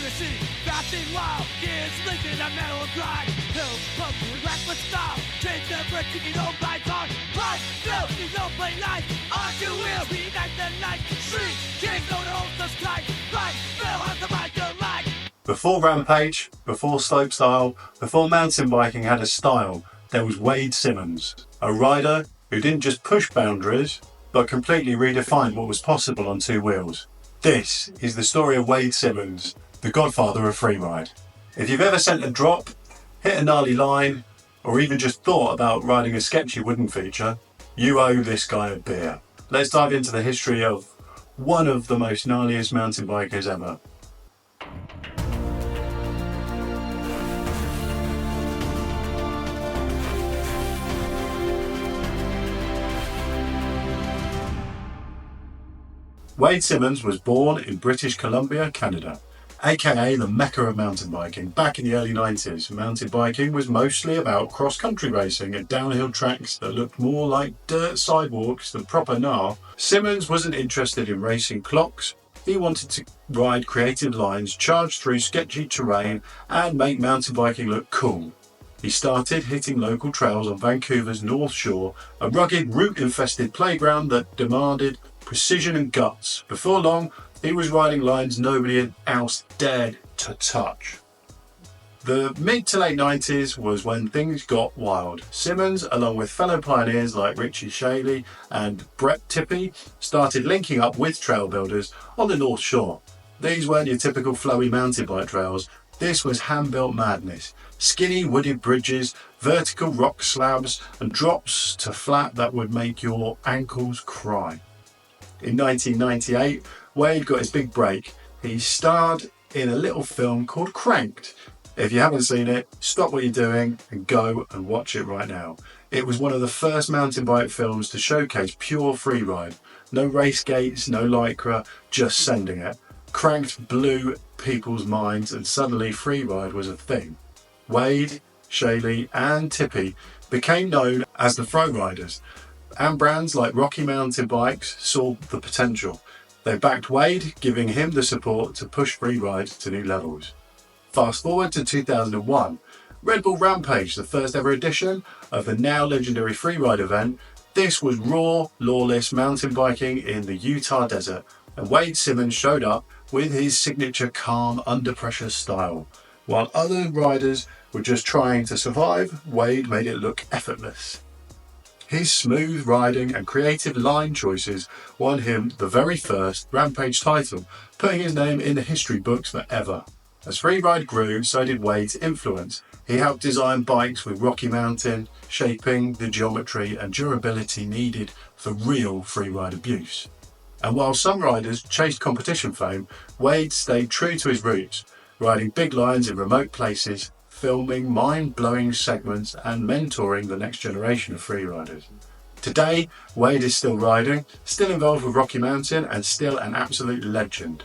the sea, fasting wild, gears linking a metal grind. Hill pump with reckless style, change the brick, taking no bites on. Run, Phil, there's no play night. On two wheels, we ignite the night. Street, king, no one holds us tight. Right, Phil, has the right to light. Before Rampage, before slopestyle, before mountain biking had a style, there was Wade Simmons, a rider who didn't just push boundaries, but completely redefined what was possible on two wheels. This is the story of Wade Simmons, the godfather of freeride. If you've ever sent a drop, hit a gnarly line, or even just thought about riding a sketchy wooden feature, you owe this guy a beer. Let's dive into the history of one of the most gnarliest mountain bikers ever. Wade Simmons was born in British Columbia, Canada, aka the Mecca of mountain biking. Back in the early 90s, mountain biking was mostly about cross-country racing at downhill tracks that looked more like dirt sidewalks than proper gnar. Simmons wasn't interested in racing clocks. He wanted to ride creative lines, charge through sketchy terrain, and make mountain biking look cool. He started hitting local trails on Vancouver's North Shore, a rugged, root-infested playground that demanded precision and guts. Before long, he was riding lines nobody else dared to touch. The mid to late 90s was when things got wild. Simmons, along with fellow pioneers like Richie Shaley and Brett Tippie, started linking up with trail builders on the North Shore. These weren't your typical flowy mountain bike trails. This was hand-built madness. Skinny wooded bridges, vertical rock slabs, and drops to flat that would make your ankles cry. In 1998, Wade got his big break. He starred in a little film called Cranked. If you haven't seen it, stop what you're doing and go and watch it right now. It was one of the first mountain bike films to showcase pure freeride. No race gates, no lycra, just sending it. Cranked blew people's minds and suddenly freeride was a thing. Wade, Shaley and Tippie became known as the Fro Riders, and brands like Rocky Mountain Bikes saw the potential. They backed Wade, giving him the support to push freeride to new levels. Fast forward to 2001, Red Bull Rampage, the first ever edition of the now legendary freeride event. This was raw, lawless mountain biking in the Utah desert, and Wade Simmons showed up with his signature calm, under pressure style. While other riders were just trying to survive, Wade made it look effortless. His smooth riding and creative line choices won him the very first Rampage title, putting his name in the history books forever. As freeride grew, so did Wade's influence. He helped design bikes with Rocky Mountain, shaping the geometry and durability needed for real freeride abuse. And while some riders chased competition fame, Wade stayed true to his roots, riding big lines in remote places, filming mind-blowing segments and mentoring the next generation of freeriders. Today, Wade is still riding, still involved with Rocky Mountain and still an absolute legend.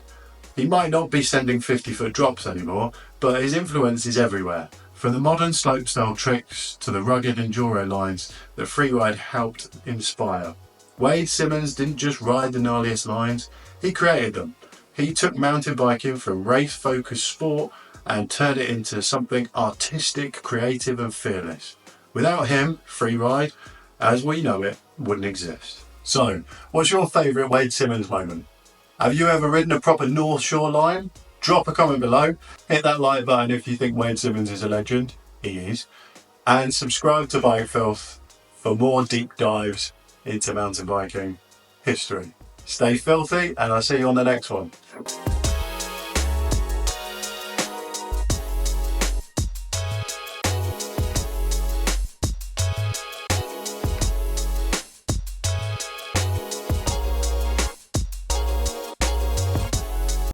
He might not be sending 50-foot drops anymore, but his influence is everywhere. From the modern slopestyle tricks to the rugged enduro lines that freeride helped inspire. Wade Simmons didn't just ride the gnarliest lines, he created them. He took mountain biking from race-focused sport and turned it into something artistic, creative and fearless. Without him, freeride, as we know it, wouldn't exist. So, what's your favourite Wade Simmons moment? Have you ever ridden a proper North Shore line? Drop a comment below, hit that like button if you think Wade Simmons is a legend, he is, and subscribe to Bike Filth for more deep dives into mountain biking history. Stay filthy and I'll see you on the next one.